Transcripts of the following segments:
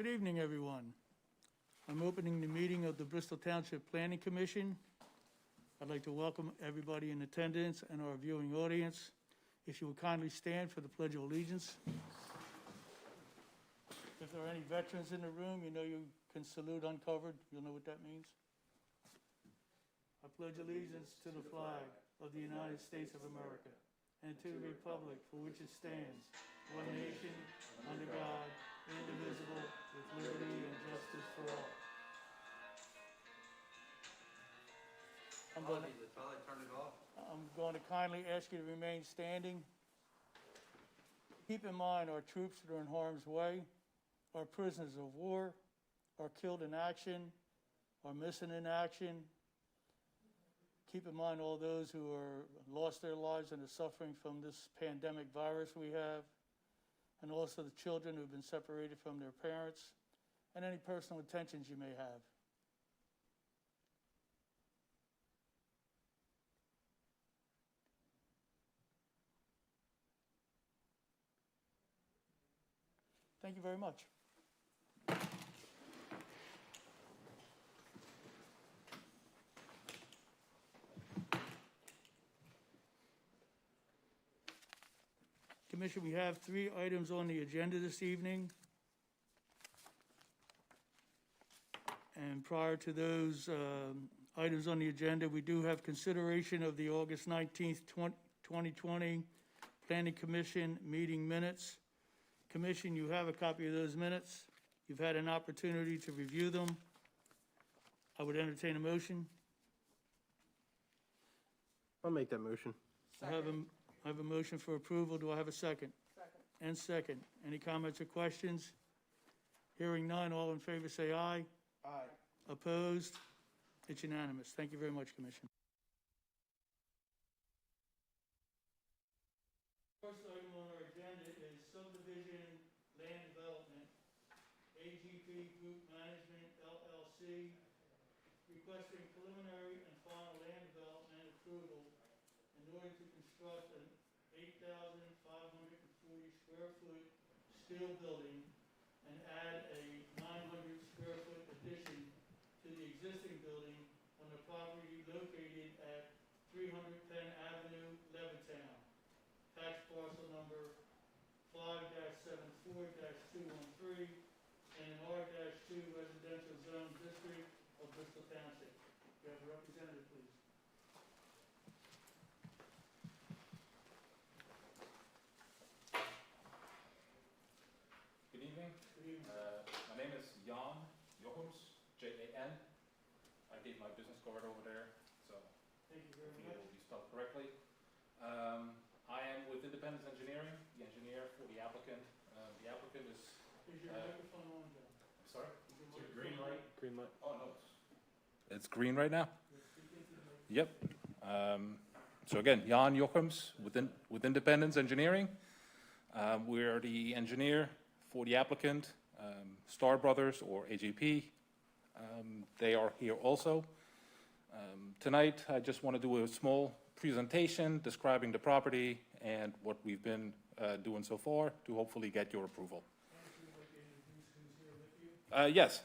Good evening, everyone. I'm opening the meeting of the Bristol Township Planning Commission. I'd like to welcome everybody in attendance and our viewing audience. If you would kindly stand for the Pledge of Allegiance. If there are any veterans in the room, you know you can salute uncovered. You'll know what that means. I pledge allegiance to the flag of the United States of America and to the republic for which it stands, one nation, under God, indivisible, with liberty and justice for all. I'm going to kindly ask you to remain standing. Keep in mind our troops that are in harm's way, our prisoners of war, are killed in action, are missing in action. Keep in mind all those who are lost their lives and are suffering from this pandemic virus we have, and also the children who have been separated from their parents, and any personal intentions you may have. Thank you very much. Commission, we have 3 items on the agenda this evening. And prior to those items on the agenda, we do have consideration of the August 19th, 2020 Planning Commission meeting minutes. Commission, you have a copy of those minutes. You've had an opportunity to review them. I would entertain a motion. I'll make that motion. I have a motion for approval. Do I have a second? Second. And second. Any comments or questions? Hearing none, all in favor say aye. Aye. Opposed? It's unanimous. Thank you very much, Commission. First item on our agenda is subdivision land development, AGP Group Management, LLC, requesting preliminary and final land development approval in order to construct an 8,540 square foot steel building and add a 900 square foot addition to the existing building on the property located at 310 Avenue, Levittown. Tax parcel number 5-74-213 in an R-2 residential zone district of Bristol Township. You have a representative, please. Good evening. Good evening. My name is Jan Jochems, Jan. I gave my business card over there, so Thank you very hopefully it much. will be spelled correctly. I am with Independence Engineering, the engineer for the applicant. The applicant is... Is your microphone on, John? I'm sorry? Is your Is it microphone green on? light? Green light. Oh, no. It's green right now? Yes, speak into the microphone. Yep. So again, Jan Jochems with Independence Engineering. We are the engineer for the applicant, Star Brothers or AGP. They are here also. Tonight, I just want to do a small presentation describing the property and what we've been doing so far to hopefully get your approval. Yes,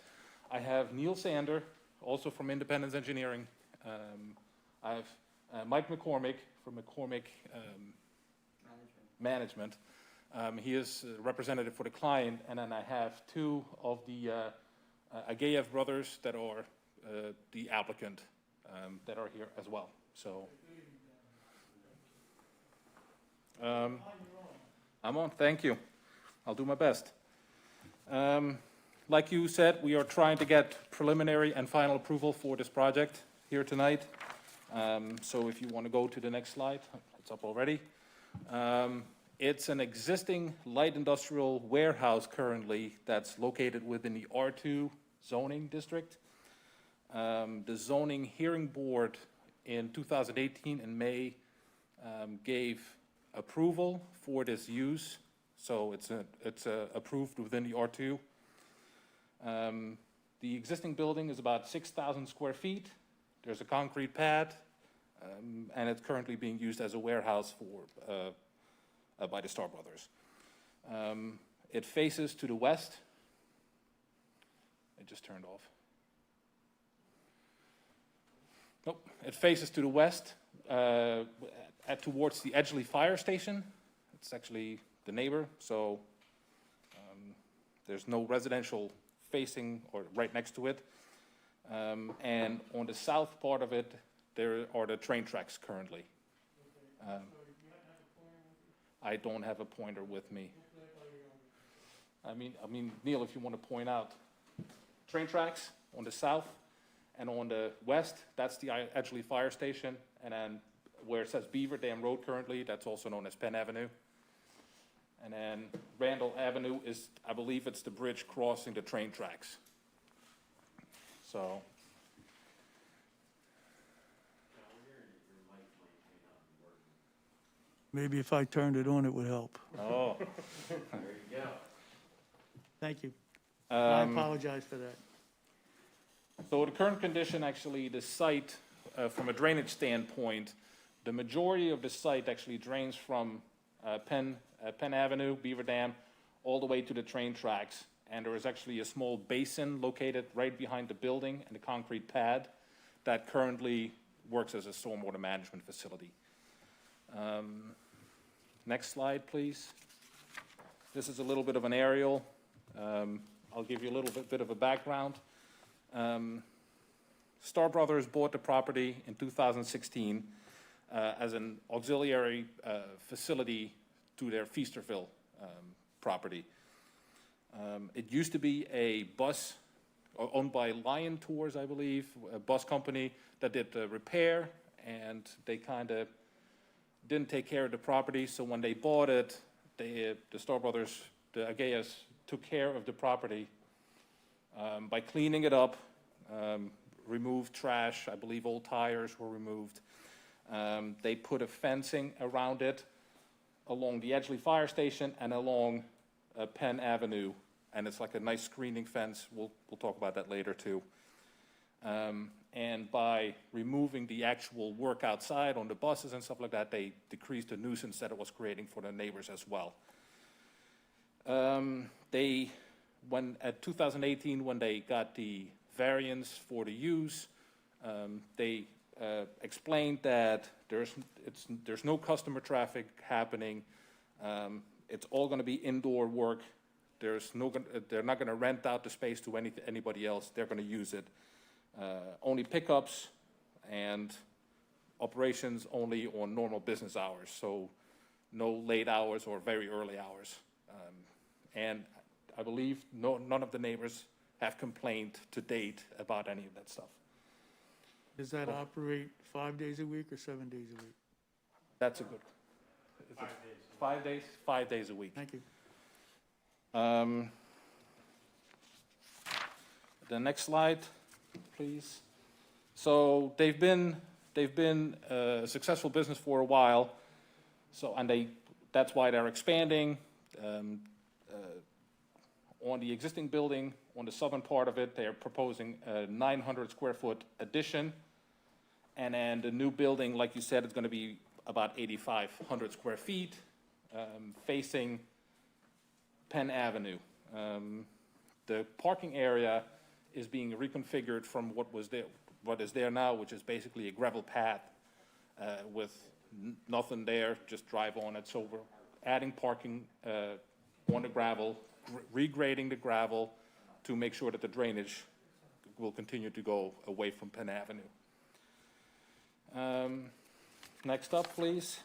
I have Neil Sander, also from Independence Engineering. I have Mike McCormick from McCormick Management. He is a representative for the client, and then I have 2 of the Agayev brothers that are the applicant that are here as well. So I'm on, thank you. I'll do my best. Like you said, we are trying to get preliminary and final approval for this project here tonight. So if you want to go to the next slide, it's up already. It's an existing light industrial warehouse currently that's located within the R2 zoning district. The zoning hearing board in 2018 in May gave approval for this use, so it's approved within the R2. The existing building is about 6,000 square feet. There's a concrete pad, and it's currently being used as a warehouse for by the Star Brothers. It faces to the west, It just turned off. Nope, it faces to the west, towards the Edgeley Fire Station. It's actually the neighbor, so there's no residential facing or right next to it. And on the south part of it, there are the train tracks currently. I don't have a pointer with me. I mean, Neil, if you want to point out, train tracks on the south and on the west, that's the Edgeley Fire Station, and then where it says Beaver Dam Road currently, that's also known as Penn Avenue. And then Randall Avenue is, I believe it's the bridge crossing the train tracks. So. Maybe if I turned it on, it would help. Oh. There you go. Thank you. I apologize for that. So the current condition, actually, the site, from a drainage standpoint, the majority of the site actually drains from Penn Avenue, Beaver Dam, all the way to the train tracks. And there is actually a small basin located right behind the building and the concrete pad that currently works as a stormwater management facility. Next slide, please. This is a little bit of an aerial. I'll give you a little bit of a background. Star Brothers bought the property in 2016 as an auxiliary facility to their Feasterville property. It used to be a bus owned by Lion Tours, I believe, a bus company that did repair, and they kind of didn't take care of the property. So when they bought it, the Star Brothers, the Agayas, took care of the property by cleaning it up, removed trash. I believe old tires were removed. They put a fencing around it along the Edgeley Fire Station and along Penn Avenue, and it's like a nice screening fence. We'll talk about that later too. And by removing the actual work outside on the buses and stuff like that, they decreased the nuisance that it was creating for the neighbors as well. At 2018, when they got the variance for the use, they explained that there's no customer traffic happening. It's all going to be indoor work. They're not going to rent out the space to anybody else. They're going to use it. Only pickups and operations only on normal business hours, so no late hours or very early hours. And I believe none of the neighbors have complained to date about any of that stuff. Does that operate 5 days a week or 7 days a week? That's a good. 5 days. 5 days? 5 days a week. Thank you. The next slide, please. So they've been a successful business for a while. So that's why they're expanding. On the existing building, on the southern part of it, they're proposing a 900 square foot addition. And then the new building, like you said, is going to be about 8,500 square feet, facing Penn Avenue. The parking area is being reconfigured from what is there now, which is basically a gravel path with nothing there, just drive on it. So we're adding parking on the gravel, regrading the gravel to make sure that the drainage will continue to go away from Penn Avenue. Next up, please.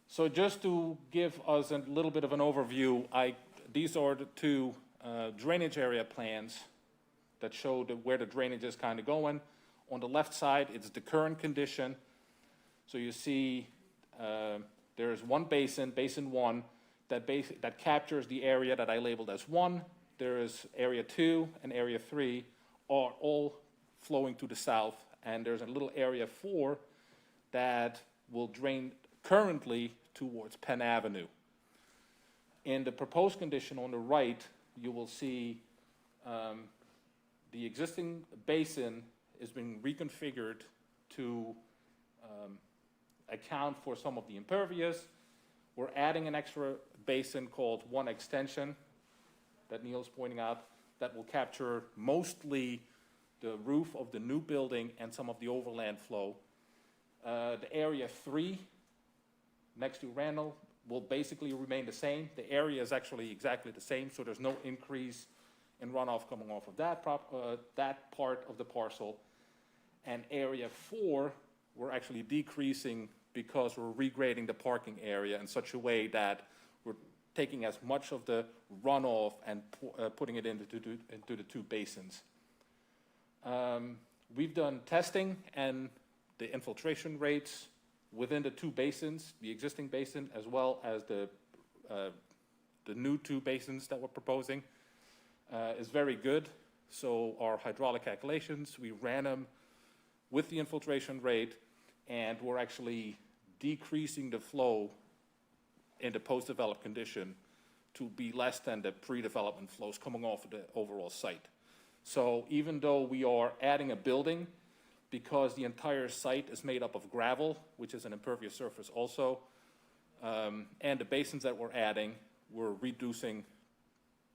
So just to give us a little bit of an overview, these are the two drainage area plans that show where the drainage is kind of going. On the left side, it's the current condition. So you see there's one basin, basin 1, that captures the area that I labeled as 1. There is area 2 and area 3 are all flowing to the south, and there's a little area 4 that will drain currently towards Penn Avenue. In the proposed condition on the right, you will see the existing basin is being reconfigured to account for some of the impervious. We're adding an extra basin called 1 extension, that Neil's pointing out that will capture mostly the roof of the new building and some of the overland flow. The area 3 next to Randall will basically remain the same. The area is actually exactly the same, so there's no increase in runoff coming off of that part of the parcel. And area 4, we're actually decreasing because we're regrading the parking area in such a way that we're taking as much of the runoff and putting it into the 2 basins. We've done testing, and the infiltration rates within the 2 basins, the existing basin as well as the new 2 basins that we're proposing, is very good. So our hydraulic calculations, we ran them with the infiltration rate, and we're actually decreasing the flow in the post-developed condition to be less than the pre-development flows coming off of the overall site. So even though we are adding a building, because the entire site is made up of gravel, which is an impervious surface also, and the basins that we're adding, we're reducing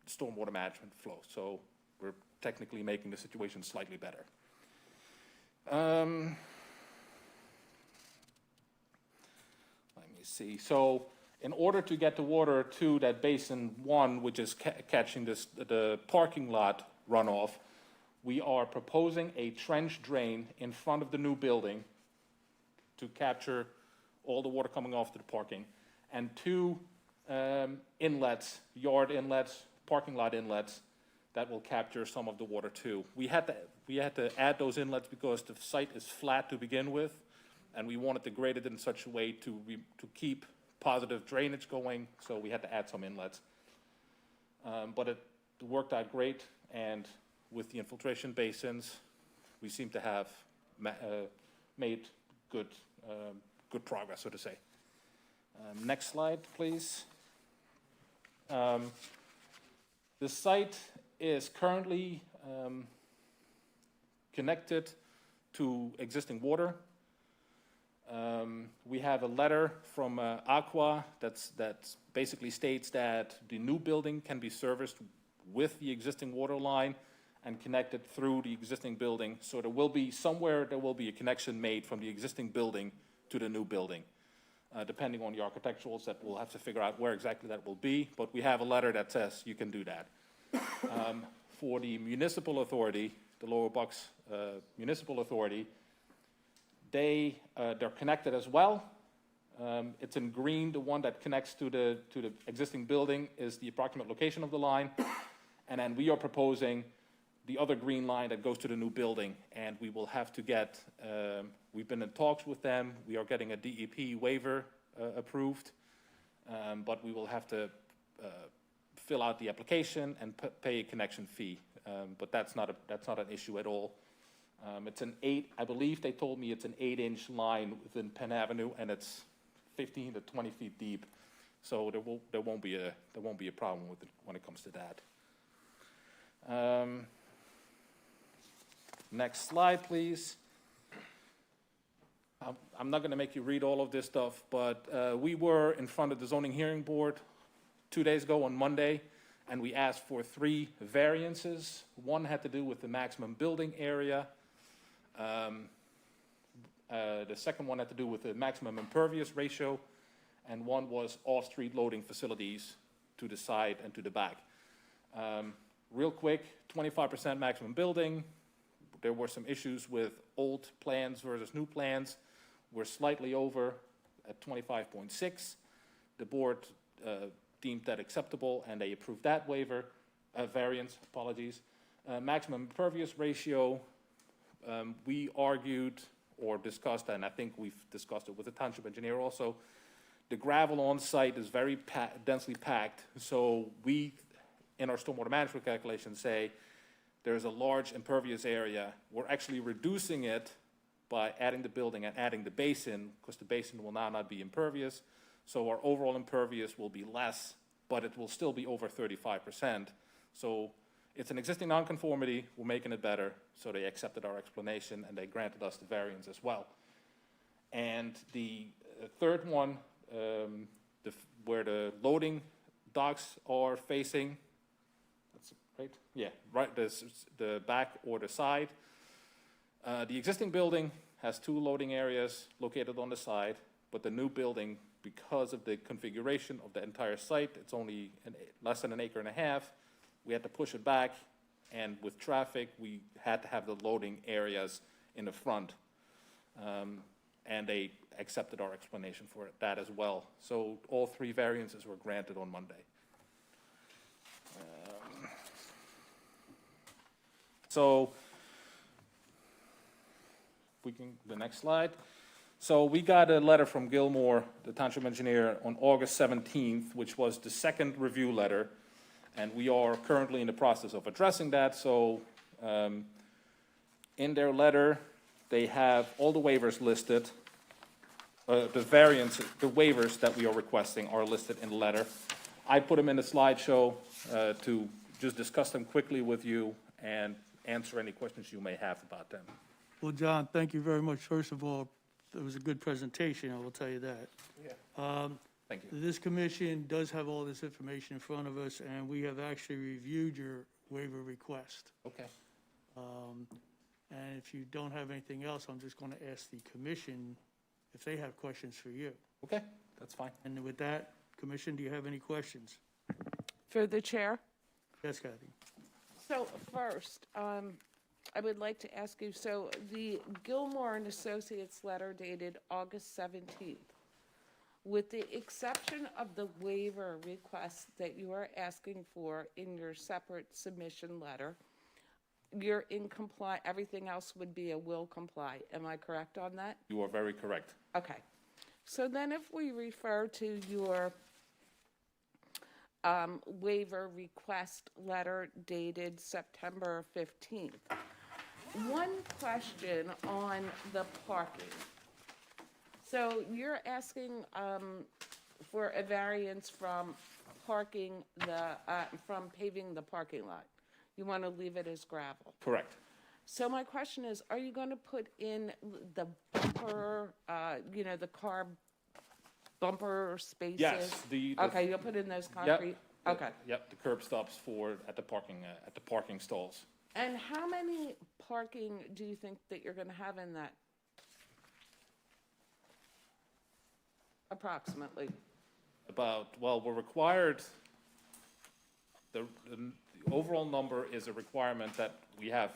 stormwater management flow. So we're technically making the situation slightly better. Let me see. So in order to get the water to that basin 1, which is catching the parking lot runoff, we are proposing a trench drain in front of the new building to capture all the water coming off to the parking, and 2 inlets, yard inlets, parking lot inlets, that will capture some of the water too. We had to add those inlets because the site is flat to begin with, and we wanted to grade it in such a way to keep positive drainage going, so we had to add some inlets. But it worked out great, and with the infiltration basins, we seem to have made good progress, so to say. Next slide, please. The site is currently connected to existing water. We have a letter from Aqua that basically states that the new building can be serviced with the existing water line and connected through the existing building. So there will be a connection made from the existing building to the new building. Depending on the architecturals, that we'll have to figure out where exactly that will be, but we have a letter that says you can do that. For the municipal authority, the Lower Bucks Municipal Authority, they're connected as well. It's in green. The one that connects to the existing building is the approximate location of the line, and then we are proposing the other green line that goes to the new building, and we will have to get, we've been in talks with them, we are getting a DEP waiver approved, but we will have to fill out the application and pay a connection fee, but that's not an issue at all. It's I believe they told me it's an 8-inch line within Penn Avenue, and it's 15 to 20 feet deep, so there won't be a problem with it when it comes to that. Next slide, please. I'm not going to make you read all of this stuff, but we were in front of the zoning hearing board 2 days ago on Monday, and we asked for 3 variances. One had to do with the maximum building area. The second one had to do with the maximum impervious ratio, and one was off-street loading facilities to the side and to the back. Real quick, 25% maximum building. There were some issues with old plans versus new plans. We're slightly over at 25.6. The board deemed that acceptable, and they approved that variance, apologies. Maximum impervious ratio, we argued or discussed, and I think we've discussed it with the township engineer also. The gravel on site is very densely packed, so we, in our stormwater management calculations, say there's a large impervious area. We're actually reducing it by adding the building and adding the basin, because the basin will now not be impervious. So our overall impervious will be less, but it will still be over 35%. So it's an existing nonconformity. We're making it better. So they accepted our explanation, and they granted us the variance as well. And the third one, where the loading docks are facing, Yeah, right, the back or the side. The existing building has 2 loading areas located on the side, but the new building, because of the configuration of the entire site, it's only less than 1.5 acres. We had to push it back, and with traffic, we had to have the loading areas in the front. And they accepted our explanation for that as well. So all 3 variances were granted on Monday. So, we can, the next slide. So we got a letter from Gilmore, the township engineer, on August 17th, which was the second review letter. And we are currently in the process of addressing that. So in their letter, they have all the waivers listed. The waivers that we are requesting are listed in the letter. I put them in the slideshow to just discuss them quickly with you and answer any questions you may have about them. Well, John, thank you very much. First of all, it was a good presentation, I will tell you that. Yeah. Thank you. This commission does have all this information in front of us, and we have actually reviewed your waiver request. Okay. And if you don't have anything else, I'm just going to ask the commission if they have questions for you. Okay, that's fine. And with that, commission, do you have any questions? For the chair? Yes, Kathy. So first, I would like to ask you, so the Gilmore and Associates letter dated August 17th, with the exception of the waiver request that you are asking for in your separate submission letter, you're in comply, everything else would be a will comply. Am I correct on that? You are very correct. Okay. So then if we refer to your waiver request letter dated September 15th, one question on the parking. So you're asking for a variance from parking from paving the parking lot. You want to leave it as gravel. Correct. So my question is, are you going to put in the bumper, the car bumper spaces? Yes. Okay, you'll put in those concrete? Yep. Okay. Yep, the curb stops at the parking stalls. And how many parking do you think that you're going to have in that? Approximately. We're required, the overall number is a requirement that we have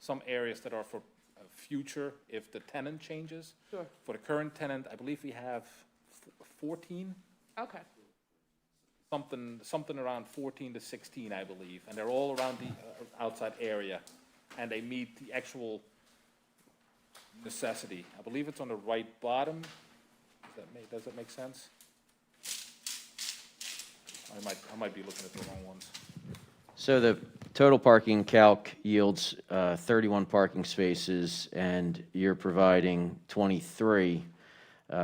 some areas that are for future if the tenant changes. Sure. For the current tenant, I believe we have 14, Okay. something around 14 to 16, I believe. And they're all around the outside area. And they meet the actual necessity. I believe it's on the right bottom. Does that make sense? I might be looking at the wrong ones. So the total parking calc yields 31 parking spaces, and you're providing 23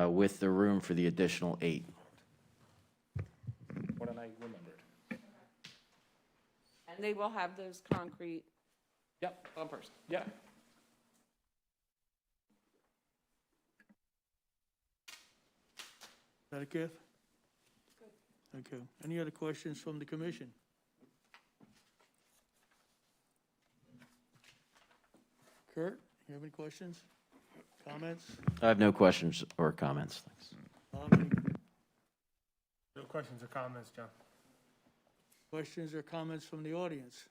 with the room for the additional 8. More than I remembered. And they will have those concrete Yep, bumpers. yeah. Is that okay? Okay. Any other questions from the commission? Kurt, you have any questions, comments? I have no questions or comments, thanks. Tommy, No questions or comments, John? questions or comments from the audience?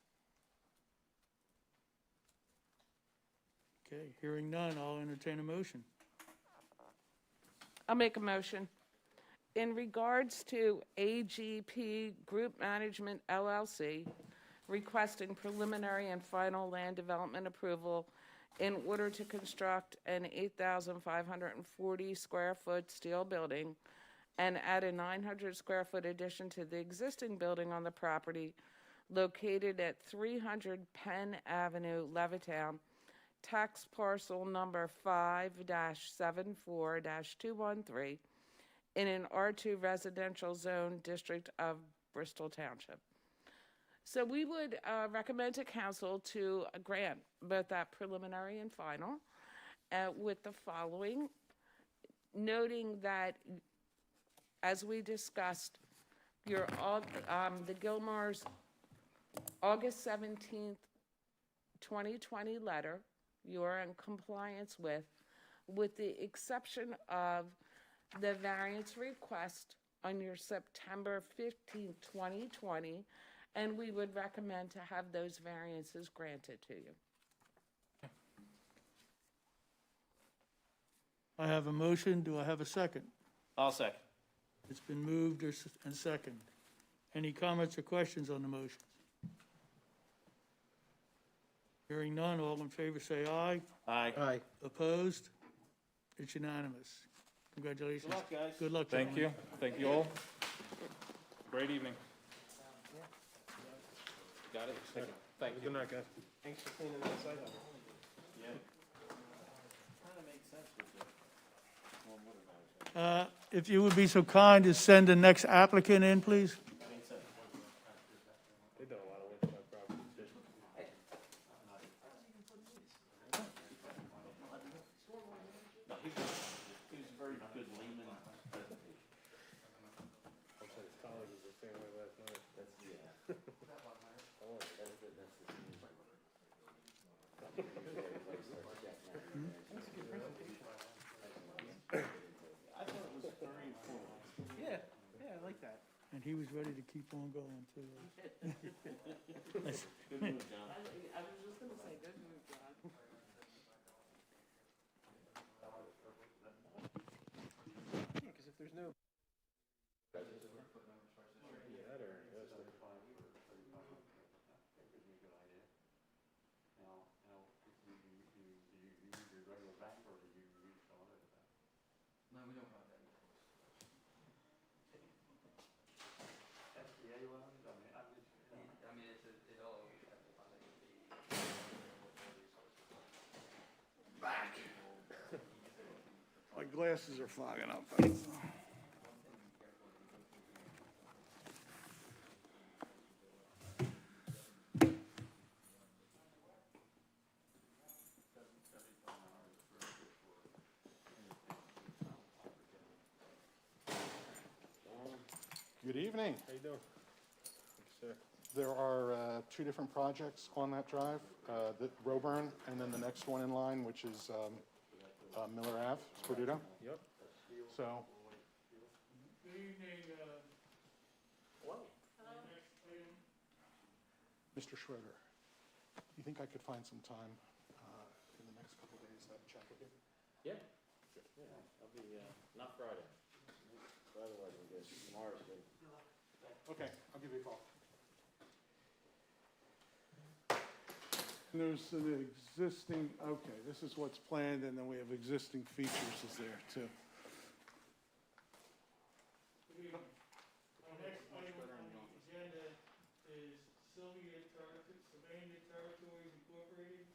Okay, hearing none, I'll entertain a motion. I'll make a motion. In regards to AGP Group Management LLC, requesting preliminary and final land development approval in order to construct an 8,540 square foot steel building and add a 900 square foot addition to the existing building on the property located at 300 Penn Avenue, Levittown, tax parcel number 5-74-213 in an R2 residential zone district of Bristol Township. So we would recommend to council to grant both that preliminary and final with the following, noting that, as we discussed, the Gilmores August 17th, 2020 letter you are in compliance with the exception of the variance request on your September 15th, 2020, and we would recommend to have those variances granted to you. I have a motion, do I have a second? I'll second. It's been moved and second. Any comments or questions on the motion? Hearing none, all in favor say aye. Aye. Aye. Opposed? It's unanimous. Congratulations. Good luck, guys. Good luck, Thank gentlemen. you. Thank you all. Great evening. Got it? Thank you. Good night, guys. Thanks for cleaning that site up. If you would be so kind to send the next applicant in, please. They've done a lot of work on that property. He was a very good layman presentation. Outside his colleague was the same way last night. I thought it was very informative. Yeah, I like that. And he was ready to keep on going, too. Good move, John. I was just going to say, good move, John. Because if there's no. My glasses are fogging up. Good evening. How you doing? Sir. There are two different projects on that drive, the Roburn, and then the next one in line, which is Miller Ave, Sperduto. Yep. So, Good evening, Mr. Schroeder, you think I could find some time in the next couple of days to have a chat with you? Yeah. Yeah, I'll be, not Friday. Friday wasn't good, tomorrow's good. Okay, I'll give you a call. And there's an existing, okay, this is what's planned, and then we have existing features is there too. Good evening. Our next item on the agenda is Sylvania Territories Incorporated,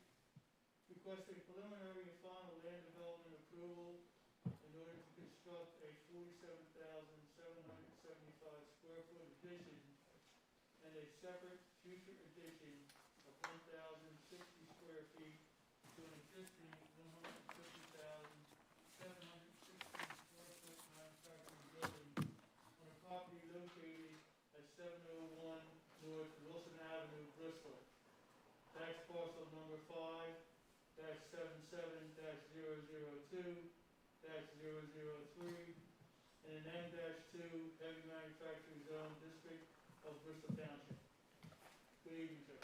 requesting preliminary and final land development approval in order to construct a 47,775 square foot addition and a separate future addition of 1,060 square feet to an existing 150,716 square foot manufacturing building on a property located at 701 North Wilson Avenue, Bristol. Tax parcel number 5-77-002-003 in an M-2 heavy manufacturing zone district of Bristol Township. Good evening, sir.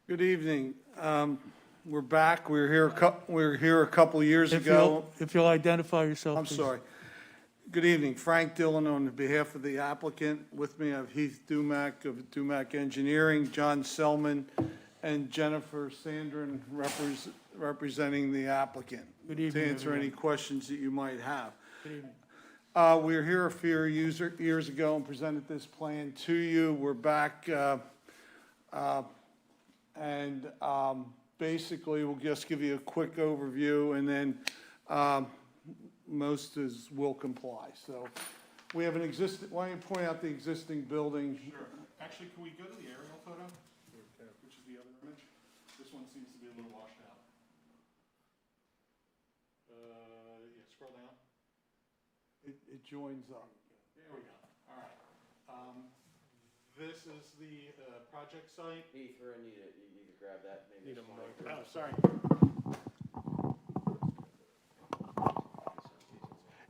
Good evening. We're back. We were here a couple years ago. If you'll identify yourself, I'm please. sorry. Good evening. Frank Dillon on behalf of the applicant. With me, I have Heath Dumack of Dumack Engineering, John Selman, and Jennifer Sandrin representing the applicant. Good evening, To answer everyone. any questions that you might have. Good evening. We were here a few years ago and presented this plan to you. We're back, and basically, we'll just give you a quick overview, and then most will comply. So we have an existing, why don't you point out the existing building? Sure. Actually, can we go to the aerial photo, which is the other image? This one seems to be a little washed out. Yeah, scroll down. It joins up. There we go. All right. This is the project site. Heath, we're gonna need you need to grab that, maybe. Need a mic. Oh, sorry.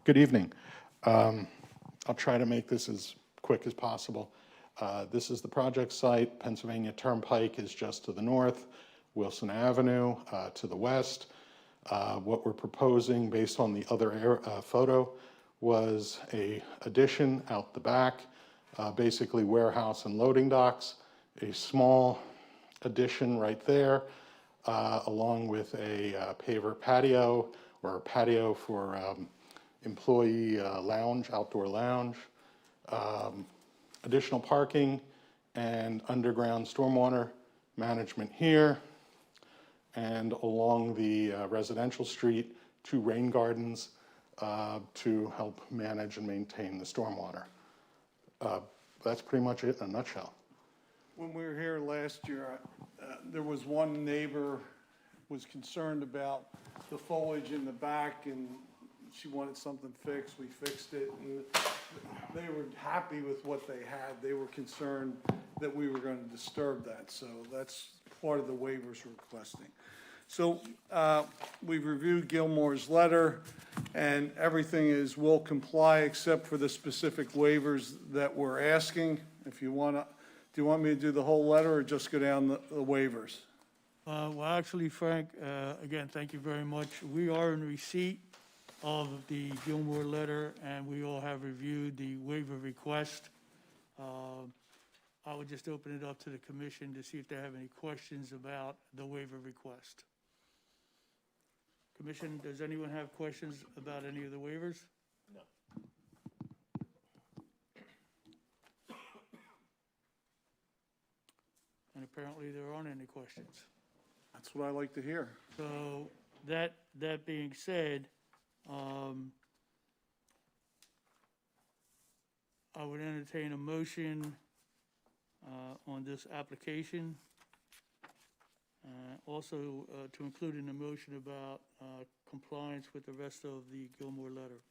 Good evening. I'll try to make this as quick as possible. This is the project site. Pennsylvania Turnpike is just to the north, Wilson Avenue to the west. What we're proposing, based on the other photo, was a addition out the back, basically warehouse and loading docks, a small addition right there, along with a paver patio, or a patio for employee lounge, outdoor lounge, additional parking, and underground stormwater management here. And along the residential street, 2 rain gardens to help manage and maintain the stormwater. That's pretty much it in a nutshell. When we were here last year, there was one neighbor was concerned about the foliage in the back, and she wanted something fixed. We fixed it, and they were happy with what they had. They were concerned that we were going to disturb that, so that's part of the waivers we're requesting. So we've reviewed Gilmore's letter, and everything will comply except for the specific waivers that we're asking. If you want to, do you want me to do the whole letter or just go down the waivers? Well, actually, Frank, again, thank you very much. We are in receipt of the Gilmore letter, and we all have reviewed the waiver request. I would just open it up to the commission to see if they have any questions about the waiver request. Commission, does anyone have questions about any of the waivers? No. And apparently there aren't any questions. That's what I like to hear. So that being said, I would entertain a motion on this application. Also, to include in the motion about compliance with the rest of the Gilmore letter.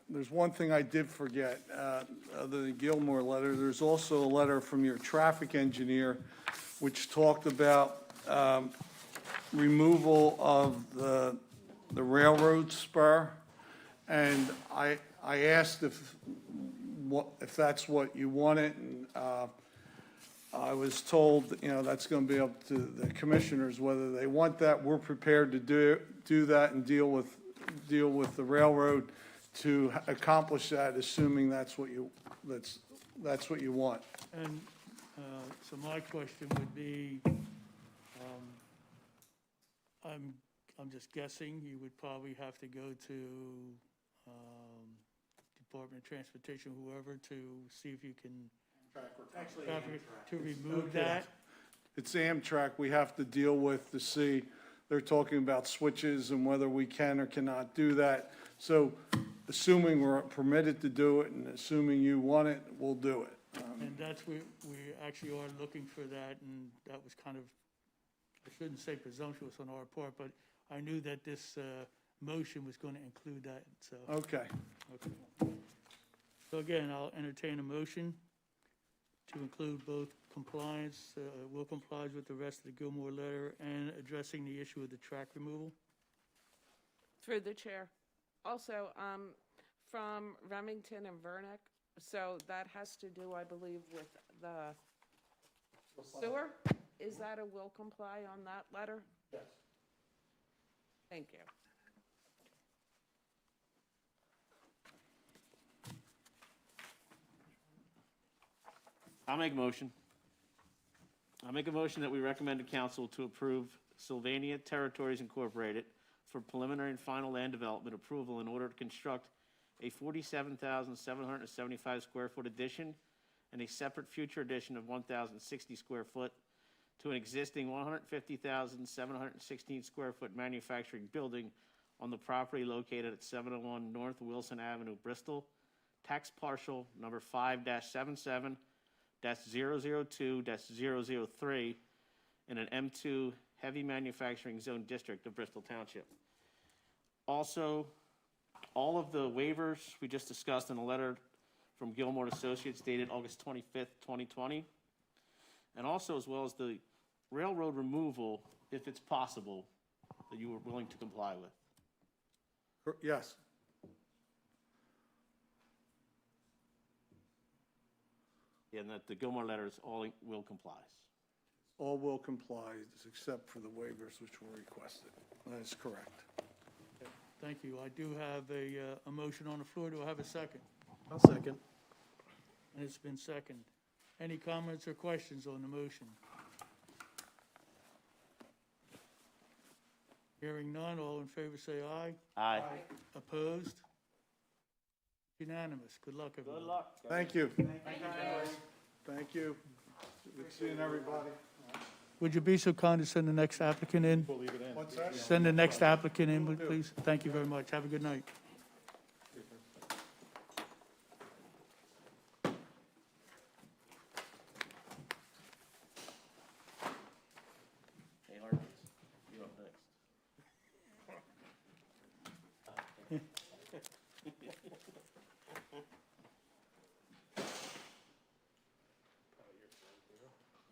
There's one thing I did forget, other than Gilmore letter. There's also a letter from your traffic engineer, which talked about removal of the railroad spur. And I asked if that's what you wanted, and I was told, that's going to be up to the commissioners whether they want that. We're prepared to do that and deal with the railroad to accomplish that, assuming that's what you want. And so my question would be, I'm just guessing, you would probably have to go to Department of Transportation, whoever, to see if you can to remove that. It's Amtrak we have to deal with to see. They're talking about switches and whether we can or cannot do that. So assuming we're permitted to do it and assuming you want it, we'll do it. And that's, we actually are looking for that, and that was kind of, I shouldn't say presumptuous on our part, but I knew that this motion was going to include that, so. Okay. So again, I'll entertain a motion to include both compliance, will complies with the rest of the Gilmore letter, and addressing the issue of the track removal. Through the chair. Also, from Remington and Vernick, so that has to do, I believe, with the sewer? Is that a will comply on that letter? Yes. Thank you. I'll make a motion. I'll make a motion that we recommend to council to approve Sylvania Territories Incorporated for preliminary and final land development approval in order to construct a 47,775 square foot addition and a separate future addition of 1,060 square foot to an existing 150,716 square foot manufacturing building on the property located at 701 North Wilson Avenue, Bristol, tax parcel number 5-77-002-003 in an M2 heavy manufacturing zone district of Bristol Township. Also, all of the waivers we just discussed in the letter from Gilmore and Associates dated August 25th, 2020. And also, as well as the railroad removal, if it's possible, that you were willing to comply with. Yes. And that the Gilmore letters all will comply. All will comply, except for the waivers which were requested. That is correct. Thank you. I do have a motion on the floor. Do I have a second? I'll second. And it's been seconded. Any comments or questions on the motion? Hearing none, all in favor say aye. Aye. Opposed? Unanimous. Good luck, everyone. Good luck. Thank you. Thank you. Good seeing everybody. Would you be so kind to send the next applicant in? We'll leave it in. What's that? Send the next applicant in, please. Thank you very much. Have a good night. Hey, Harkins, you're up next.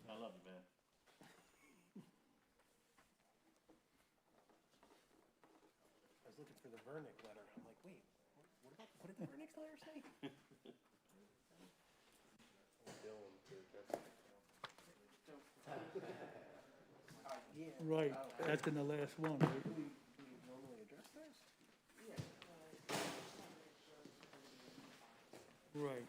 I love you, man. I was looking for the Vernick letter. I'm like, wait, what did the Vernick letter say? Right, that's in the last one, right? Do we normally address those? Right.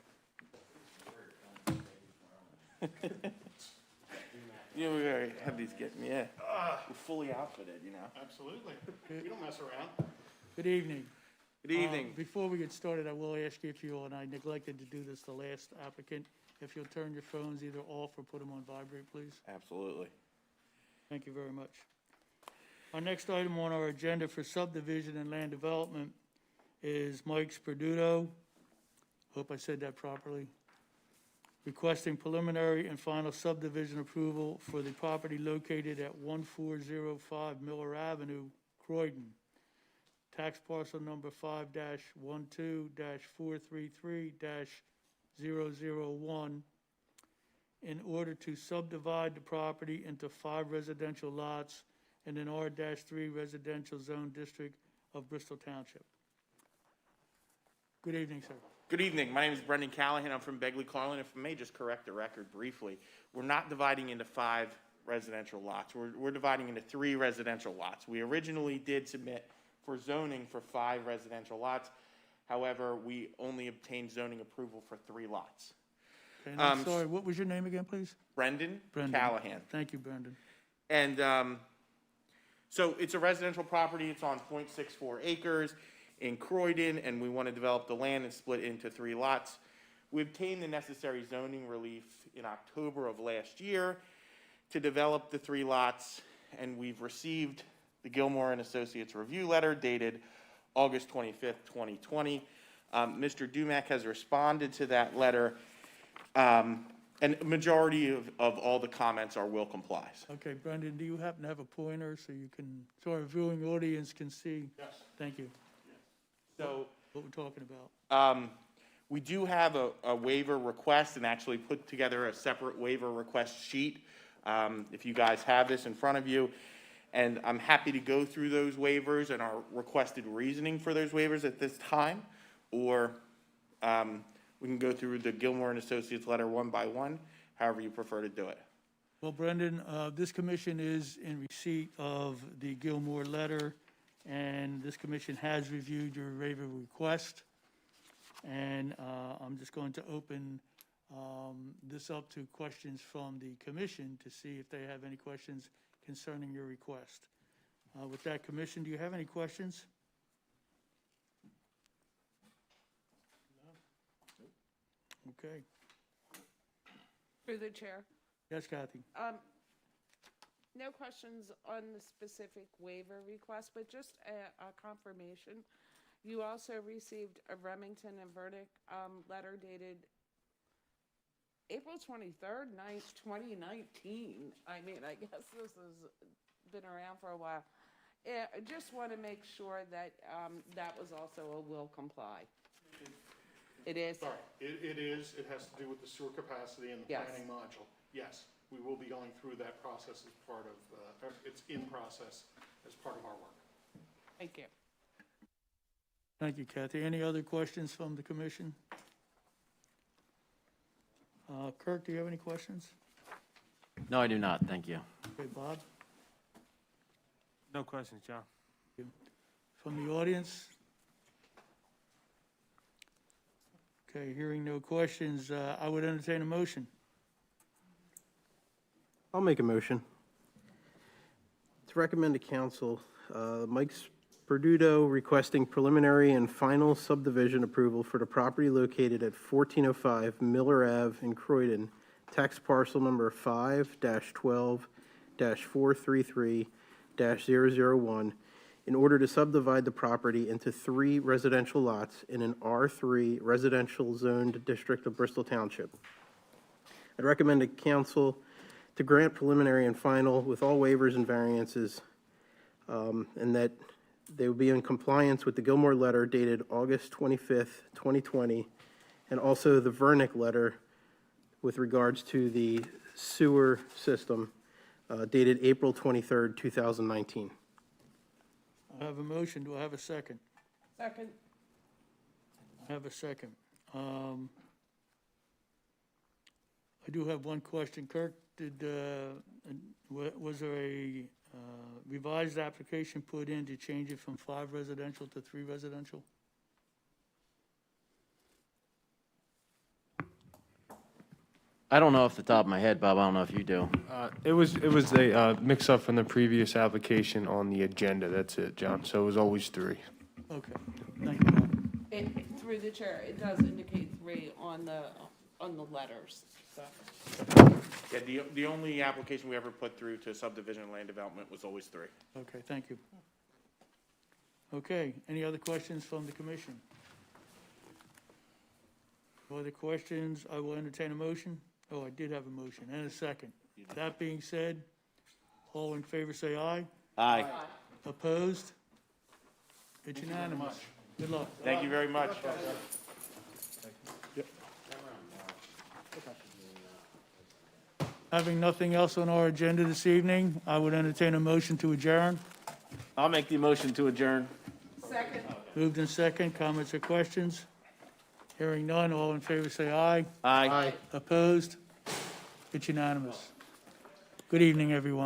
You know, we gotta have these get, yeah. We're fully outfitted, you know. Absolutely. We don't mess around. Good evening. Good evening. Before we get started, I will ask you if you, and I neglected to do this the last applicant, if you'll turn your phones either off or put them on vibrate, please. Absolutely. Thank you very much. Our next item on our agenda for subdivision and land development is Mike Sperduto. Hope I said that properly. Requesting preliminary and final subdivision approval for the property located at 1405 Miller Avenue, Croydon. Tax parcel number 5-12-433-001. In order to subdivide the property into 5 residential lots in an R-3 residential zone district of Bristol Township. Good evening, sir. Good evening. My name is Brendan Callahan. I'm from Begley, Carlin. If I may just correct the record briefly, we're not dividing into 5 residential lots. We're dividing into 3 residential lots. We originally did submit for zoning for 5 residential lots. However, we only obtained zoning approval for 3 lots. And I'm sorry, what was your name again, please? Brendan Brendan. Callahan. Thank you, Brendan. And so it's a residential property. It's on 0.64 acres in Croydon, and we want to develop the land and split into 3 lots. We obtained the necessary zoning relief in October of last year to develop the 3 lots, and we've received the Gilmore and Associates review letter dated August 25th, 2020. Mr. Dumack has responded to that letter, and a majority of all the comments are will complies. Okay, Brendan, do you happen to have a pointer so you can, so our viewing audience can see? Yes. Thank you. So What we're talking about. we do have a waiver request and actually put together a separate waiver request sheet. If you guys have this in front of you, and I'm happy to go through those waivers and our requested reasoning for those waivers at this time, or we can go through the Gilmore and Associates letter one by one, however you prefer to do it. Well, Brendan, this commission is in receipt of the Gilmore letter, and this commission has reviewed your waiver request. And I'm just going to open this up to questions from the commission to see if they have any questions concerning your request. With that, commission, do you have any questions? Okay. Through the chair. Yes, Kathy? No questions on the specific waiver request, but just a confirmation. You also received a Remington and Verdict letter dated April 23rd, 2019. I mean, I guess this has been around for a while. I just want to make sure that that was also a will comply. It is? Sorry, it is, it has to do with the sewer capacity and the Yes. planning module. Yes, we will be going through that process as part of, or it's in process as part of our work. Thank you. Thank you, Kathy. Any other questions from the commission? Kirk, do you have any questions? No, I do not, thank you. Okay, Bob? No questions, John. From the audience? Okay, hearing no questions, I would entertain a motion. I'll make a motion to recommend to council, Mike Sperduto requesting preliminary and final subdivision approval for the property located at 1405 Miller Ave in Croydon, tax parcel number 5-12-433-001, in order to subdivide the property into 3 residential lots in an R3 residential zoned district of Bristol Township. I'd recommend to council to grant preliminary and final with all waivers and variances, and that they will be in compliance with the Gilmore letter dated August 25th, 2020, and also the Vernick letter with regards to the sewer system dated April 23rd, 2019. I have a motion. Do I have a second? Second. I have a second. I do have one question. Kirk, was there a revised application put in to change it from 5 residential to 3 residential? I don't know off the top of my head, Bob, I don't know if you do. It was a mix-up from the previous application on the agenda, that's it, John. So it was always 3. Okay, thank you, Bob. Through the chair, it does indicate 3 on the letters, so. Yeah, the only application we ever put through to subdivision and land development was always 3. Okay, thank you. Okay, any other questions from the commission? No other questions? I will entertain a motion. Oh, I did have a motion and a second. That being said, all in favor say aye. Aye. Opposed? It's unanimous. Good luck. Thank you very much. Having nothing else on our agenda this evening, I would entertain a motion to adjourn. I'll make the motion to adjourn. Second. Moved in second. Comments or questions? Hearing none. All in favor say aye. Aye. Opposed? It's unanimous. Good evening, everyone.